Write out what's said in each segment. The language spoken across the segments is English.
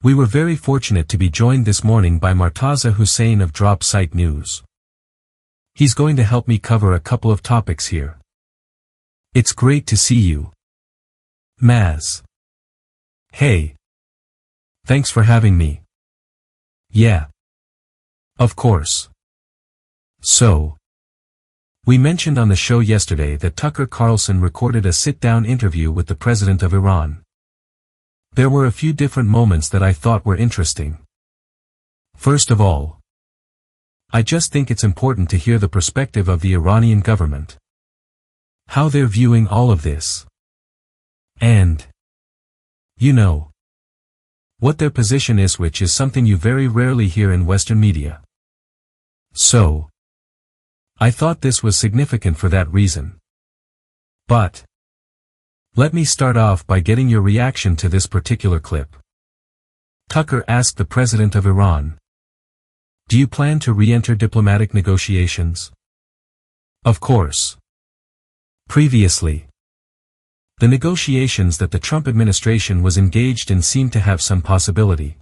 We were very fortunate to be joined this morning by Martaza Hussein of Drop Site News. He's going to help me cover a couple of topics here. It's great to see you, Maz. Hey. Thanks for having me. Yeah. Of course. So, we mentioned on the show yesterday that Tucker Carlson recorded a sit-down interview with the president of Iran. There were a few different moments that I thought were interesting. First of all, I just think it's important to hear the perspective of the Iranian government. How they're viewing all of this. And, you know, what their position is, which is something you very rarely hear in Western media. So, I thought this was significant for that reason. But, let me start off by getting your reaction to this particular clip. Tucker asked the president of Iran, "Do you plan to re-enter diplomatic negotiations?" Of course. Previously, the negotiations that the Trump administration was engaged in seemed to have some possibility.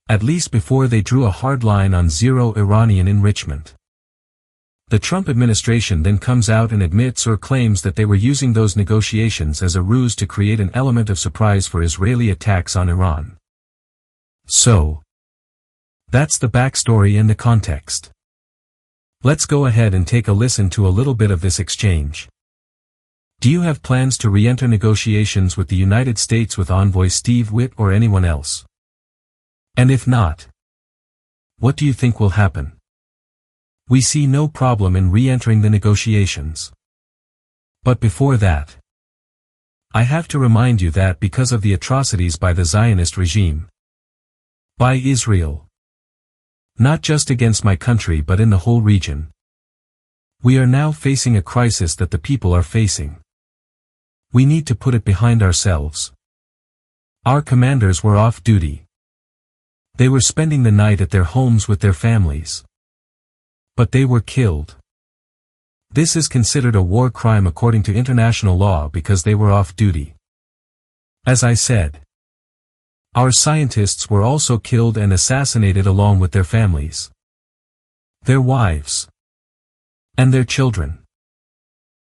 At least before they drew a hard line on zero Iranian enrichment. The Trump administration then comes out and admits or claims that they were using those negotiations as a ruse to create an element of surprise for Israeli attacks on Iran. So, that's the backstory and the context. Let's go ahead and take a listen to a little bit of this exchange. Do you have plans to re-enter negotiations with the United States with envoy Steve Witt or anyone else? And if not, what do you think will happen? We see no problem in re-entering the negotiations. But before that, I have to remind you that because of the atrocities by the Zionist regime, by Israel, not just against my country but in the whole region, we are now facing a crisis that the people are facing. We need to put it behind ourselves. Our commanders were off duty. They were spending the night at their homes with their families. But they were killed. This is considered a war crime according to international law because they were off duty. As I said, our scientists were also killed and assassinated along with their families, their wives, and their children.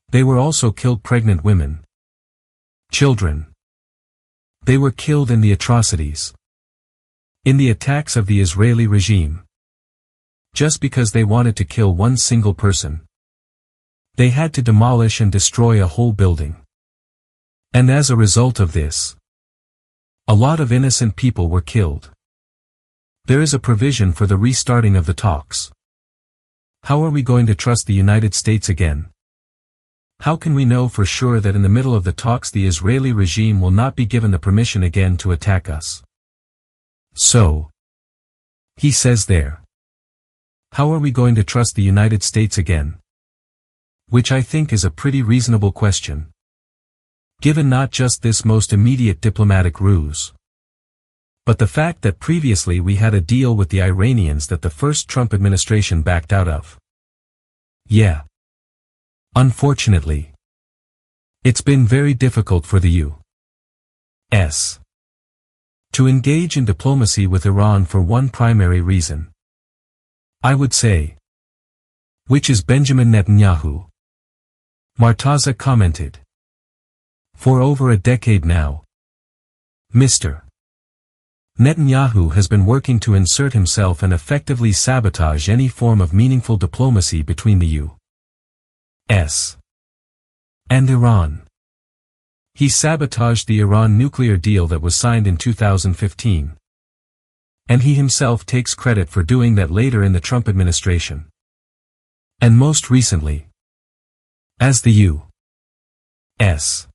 They were also killed pregnant women, children. They were killed in the atrocities, in the attacks of the Israeli regime. Just because they wanted to kill one single person, they had to demolish and destroy a whole building. And as a result of this, a lot of innocent people were killed. There is a provision for the restarting of the talks. How are we going to trust the United States again? How can we know for sure that in the middle of the talks the Israeli regime will not be given the permission again to attack us? So, he says there, how are we going to trust the United States again? Which I think is a pretty reasonable question. Given not just this most immediate diplomatic ruse, but the fact that previously we had a deal with the Iranians that the first Trump administration backed out of. Yeah. Unfortunately, it's been very difficult for the U.S. to engage in diplomacy with Iran for one primary reason, I would say, which is Benjamin Netanyahu. Martaza commented. For over a decade now, Mr. Netanyahu has been working to insert himself and effectively sabotage any form of meaningful diplomacy between the U.S. and Iran. He sabotaged the Iran nuclear deal that was signed in 2015. And he himself takes credit for doing that later in the Trump administration. And most recently, as the U.S.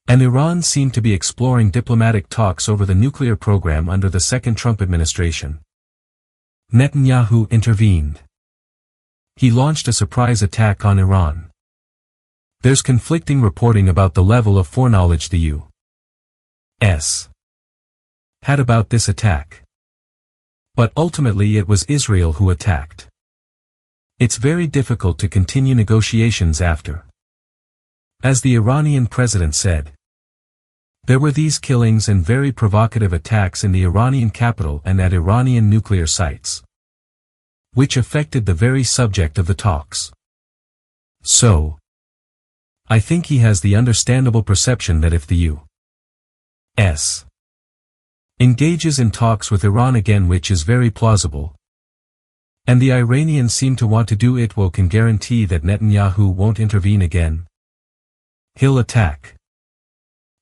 and Iran seem to be exploring diplomatic talks over the nuclear program under the second Trump administration, Netanyahu intervened. He launched a surprise attack on Iran. There's conflicting reporting about the level of foreknowledge the U.S. had about this attack. But ultimately it was Israel who attacked. It's very difficult to continue negotiations after. As the Iranian president said, There were these killings and very provocative attacks in the Iranian capital and at Iranian nuclear sites, which affected the very subject of the talks. So, I think he has the understandable perception that if the U.S. engages in talks with Iran again, which is very plausible, and the Iranians seem to want to do it, will can guarantee that Netanyahu won't intervene again. He'll attack.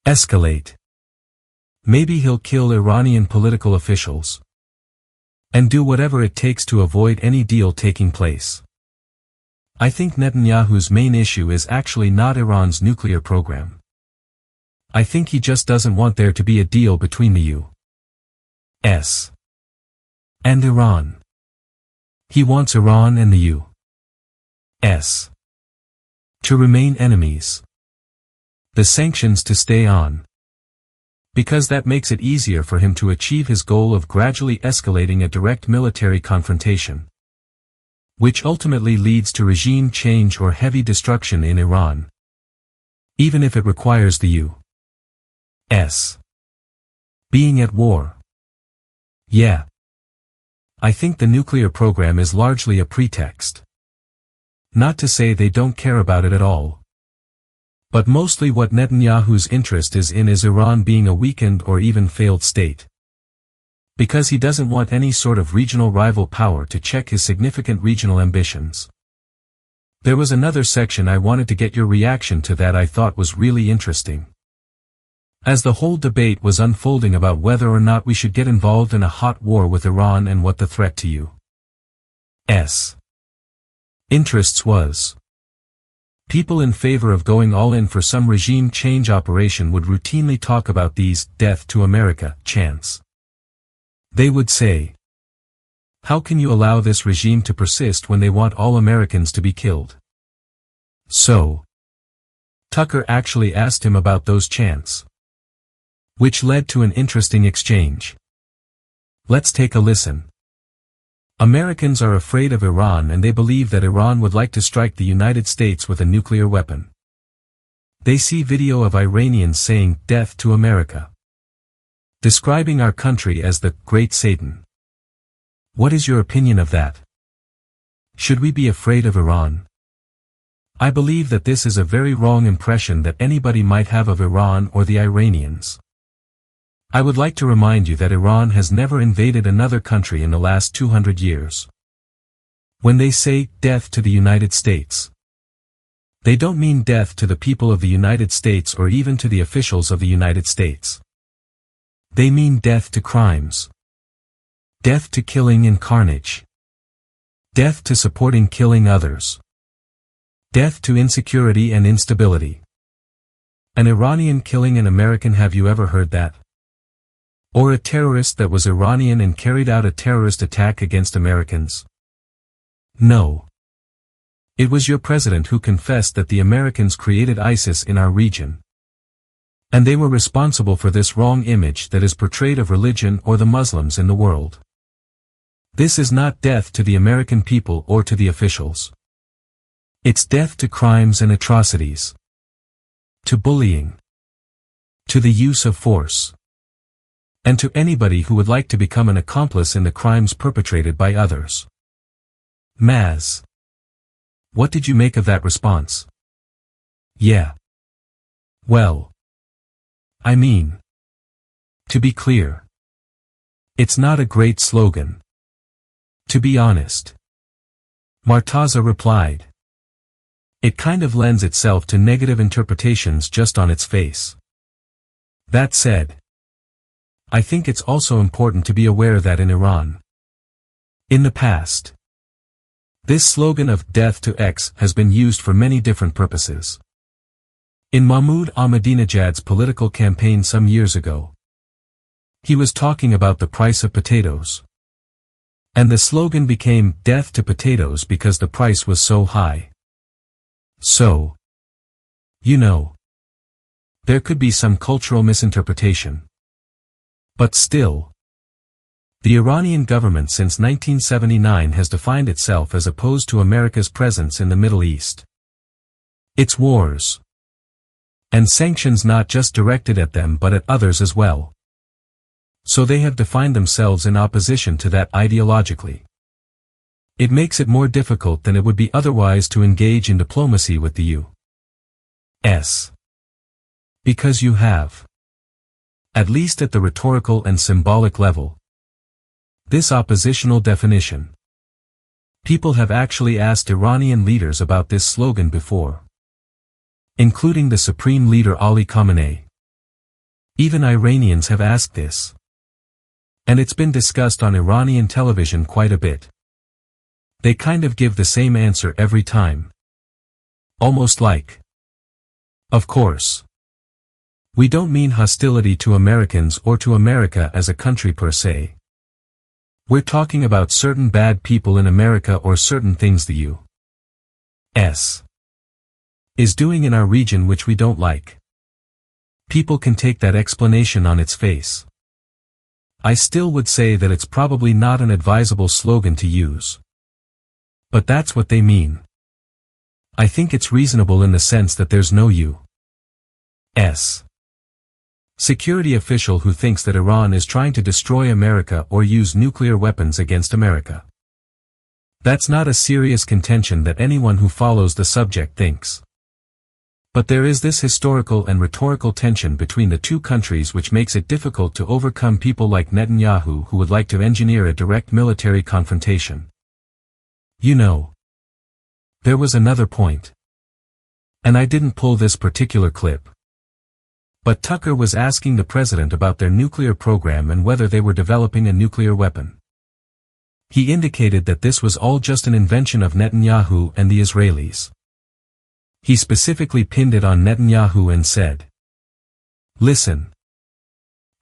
Escalate. Maybe he'll kill Iranian political officials. And do whatever it takes to avoid any deal taking place. I think Netanyahu's main issue is actually not Iran's nuclear program. I think he just doesn't want there to be a deal between the U.S. and Iran. He wants Iran and the U.S. to remain enemies. The sanctions to stay on. Because that makes it easier for him to achieve his goal of gradually escalating a direct military confrontation, which ultimately leads to regime change or heavy destruction in Iran, even if it requires the U.S. being at war. Yeah. I think the nuclear program is largely a pretext. Not to say they don't care about it at all. But mostly what Netanyahu's interest is in is Iran being a weakened or even failed state. Because he doesn't want any sort of regional rival power to check his significant regional ambitions. There was another section I wanted to get your reaction to that I thought was really interesting. As the whole debate was unfolding about whether or not we should get involved in a hot war with Iran and what the threat to U.S. interests was. People in favor of going all in for some regime change operation would routinely talk about these "death to America" chants. They would say, "How can you allow this regime to persist when they want all Americans to be killed?" So, Tucker actually asked him about those chants, which led to an interesting exchange. Let's take a listen. Americans are afraid of Iran and they believe that Iran would like to strike the United States with a nuclear weapon. They see video of Iranians saying "death to America," describing our country as the Great Satan. What is your opinion of that? Should we be afraid of Iran? I believe that this is a very wrong impression that anybody might have of Iran or the Iranians. I would like to remind you that Iran has never invaded another country in the last 200 years. When they say "death to the United States," they don't mean death to the people of the United States or even to the officials of the United States. They mean death to crimes. Death to killing and carnage. Death to supporting killing others. Death to insecurity and instability. An Iranian killing an American, have you ever heard that? Or a terrorist that was Iranian and carried out a terrorist attack against Americans? No. It was your president who confessed that the Americans created ISIS in our region. And they were responsible for this wrong image that is portrayed of religion or the Muslims in the world. This is not death to the American people or to the officials. It's death to crimes and atrocities. To bullying. To the use of force. And to anybody who would like to become an accomplice in the crimes perpetrated by others. Maz. What did you make of that response? Yeah. Well. I mean. To be clear. It's not a great slogan. To be honest. Martaza replied. It kind of lends itself to negative interpretations just on its face. That said, I think it's also important to be aware that in Iran, in the past, this slogan of "death to X" has been used for many different purposes. In Mahmoud Ahmadinejad's political campaign some years ago, he was talking about the price of potatoes. And the slogan became "death to potatoes" because the price was so high. So, you know, there could be some cultural misinterpretation. But still, the Iranian government since 1979 has defined itself as opposed to America's presence in the Middle East. Its wars, And sanctions not just directed at them but at others as well. So they have defined themselves in opposition to that ideologically. It makes it more difficult than it would be otherwise to engage in diplomacy with the U.S. Because you have, at least at the rhetorical and symbolic level, this oppositional definition. People have actually asked Iranian leaders about this slogan before, including the Supreme Leader Ali Khamenei. Even Iranians have asked this. And it's been discussed on Iranian television quite a bit. They kind of give the same answer every time. Almost like, of course. We don't mean hostility to Americans or to America as a country per se. We're talking about certain bad people in America or certain things the U.S. is doing in our region which we don't like. People can take that explanation on its face. I still would say that it's probably not an advisable slogan to use. But that's what they mean. I think it's reasonable in the sense that there's no U.S. security official who thinks that Iran is trying to destroy America or use nuclear weapons against America. That's not a serious contention that anyone who follows the subject thinks. But there is this historical and rhetorical tension between the two countries which makes it difficult to overcome people like Netanyahu who would like to engineer a direct military confrontation. You know. There was another point. And I didn't pull this particular clip. But Tucker was asking the president about their nuclear program and whether they were developing a nuclear weapon. He indicated that this was all just an invention of Netanyahu and the Israelis. He specifically pinned it on Netanyahu and said, "Listen.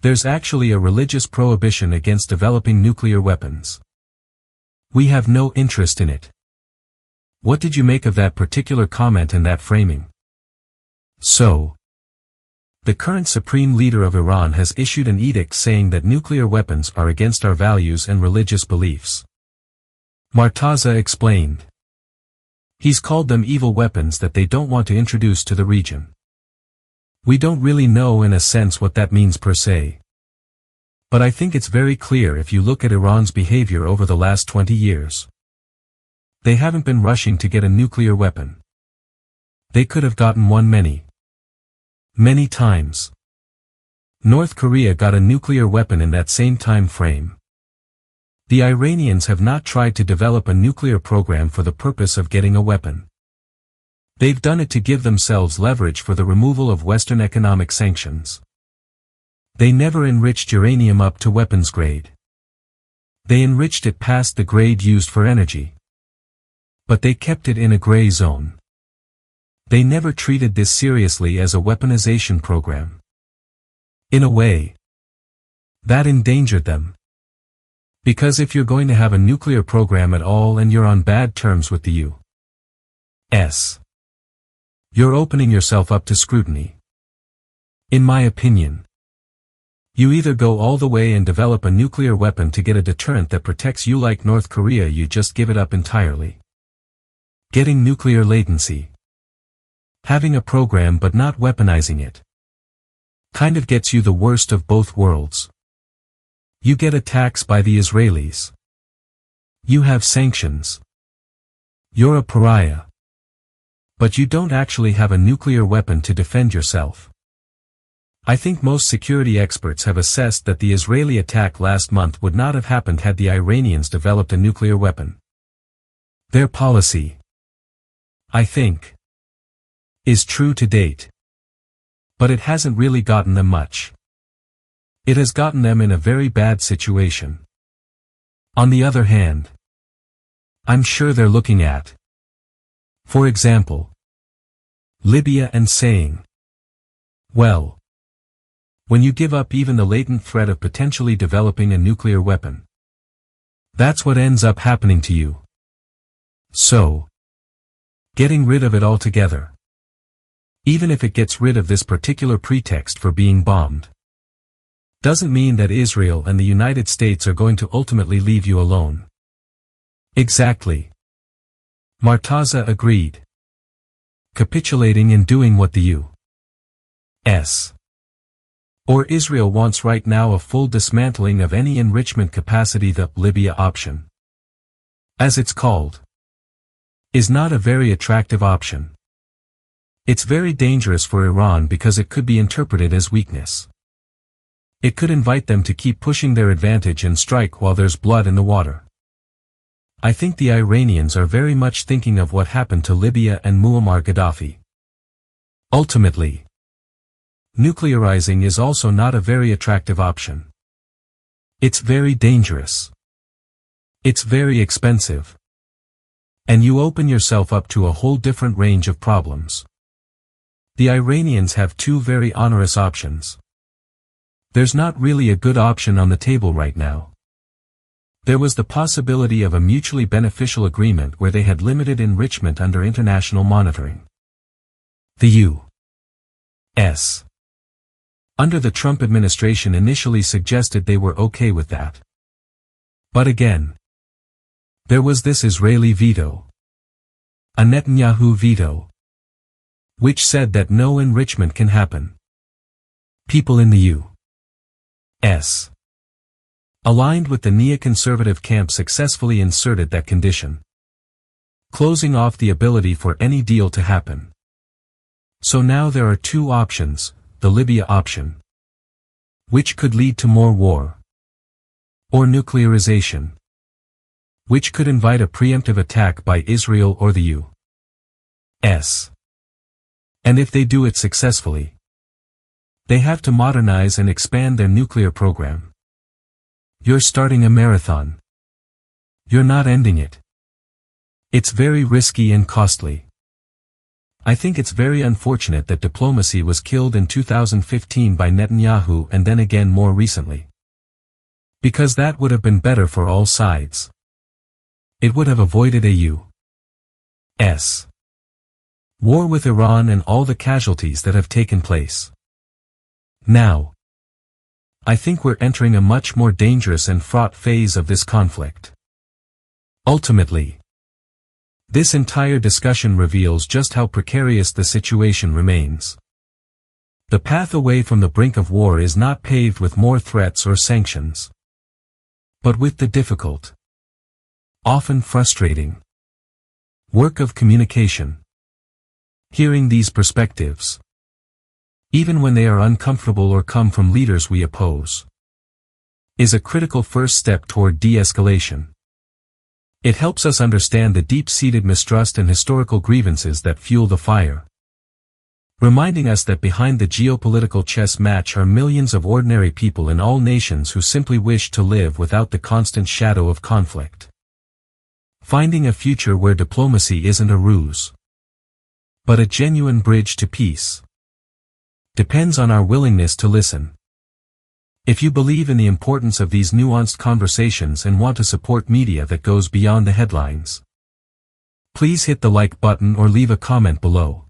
There's actually a religious prohibition against developing nuclear weapons. We have no interest in it." What did you make of that particular comment and that framing? So, the current Supreme Leader of Iran has issued an edict saying that nuclear weapons are against our values and religious beliefs. Martaza explained. He's called them evil weapons that they don't want to introduce to the region. We don't really know in a sense what that means per se. But I think it's very clear if you look at Iran's behavior over the last 20 years. They haven't been rushing to get a nuclear weapon. They could have gotten one many times. North Korea got a nuclear weapon in that same time frame. The Iranians have not tried to develop a nuclear program for the purpose of getting a weapon. They've done it to give themselves leverage for the removal of Western economic sanctions. They never enriched uranium up to weapons grade. They enriched it past the grade used for energy. But they kept it in a gray zone. They never treated this seriously as a weaponization program. In a way, that endangered them. Because if you're going to have a nuclear program at all and you're on bad terms with the U.S., you're opening yourself up to scrutiny. In my opinion, you either go all the way and develop a nuclear weapon to get a deterrent that protects you like North Korea, you just give it up entirely. Getting nuclear latency. Having a program but not weaponizing it. Kind of gets you the worst of both worlds. You get attacks by the Israelis. You have sanctions. You're a pariah. But you don't actually have a nuclear weapon to defend yourself. I think most security experts have assessed that the Israeli attack last month would not have happened had the Iranians developed a nuclear weapon. Their policy, I think, is true to date. But it hasn't really gotten them much. It has gotten them in a very bad situation. On the other hand, I'm sure they're looking at, for example, Libya and saying, well, when you give up even the latent threat of potentially developing a nuclear weapon, that's what ends up happening to you. So, getting rid of it altogether, even if it gets rid of this particular pretext for being bombed, doesn't mean that Israel and the United States are going to ultimately leave you alone. Exactly. Martaza agreed. Capitulating and doing what the Or Israel wants right now a full dismantling of any enrichment capacity. The Libya option, as it's called, is not a very attractive option. It's very dangerous for Iran because it could be interpreted as weakness. It could invite them to keep pushing their advantage and strike while there's blood in the water. I think the Iranians are very much thinking of what happened to Libya and Muammar Gaddafi. Ultimately, nuclearizing is also not a very attractive option. It's very dangerous. It's very expensive. And you open yourself up to a whole different range of problems. The Iranians have two very onerous options. There's not really a good option on the table right now. There was the possibility of a mutually beneficial agreement where they had limited enrichment under international monitoring. The U.S. under the Trump administration initially suggested they were okay with that. But again, there was this Israeli veto, a Netanyahu veto, which said that no enrichment can happen. People in the U.S. aligned with the neoconservative camp successfully inserted that condition, closing off the ability for any deal to happen. So now there are two options: the Libya option, which could lead to more war, or nuclearization, which could invite a preemptive attack by Israel or the U.S. And if they do it successfully, they have to modernize and expand their nuclear program. You're starting a marathon. You're not ending it. It's very risky and costly. I think it's very unfortunate that diplomacy was killed in 2015 by Netanyahu and then again more recently. Because that would have been better for all sides. It would have avoided a U.S. war with Iran and all the casualties that have taken place. Now, I think we're entering a much more dangerous and fraught phase of this conflict. Ultimately, this entire discussion reveals just how precarious the situation remains. The path away from the brink of war is not paved with more threats or sanctions, but with the difficult, often frustrating, work of communication. Hearing these perspectives, even when they are uncomfortable or come from leaders we oppose, is a critical first step toward de-escalation. It helps us understand the deep-seated mistrust and historical grievances that fuel the fire, reminding us that behind the geopolitical chess match are millions of ordinary people in all nations who simply wish to live without the constant shadow of conflict. Finding a future where diplomacy isn't a ruse, but a genuine bridge to peace, depends on our willingness to listen. If you believe in the importance of these nuanced conversations and want to support media that goes beyond the headlines, please hit the like button or leave a comment below.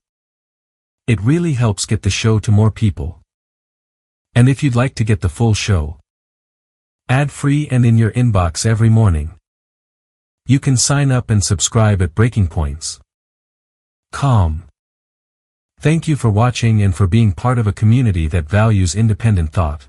It really helps get the show to more people. And if you'd like to get the full show, ad-free and in your inbox every morning, you can sign up and subscribe at breakingpoints.com. Thank you for watching and for being part of a community that values independent thought.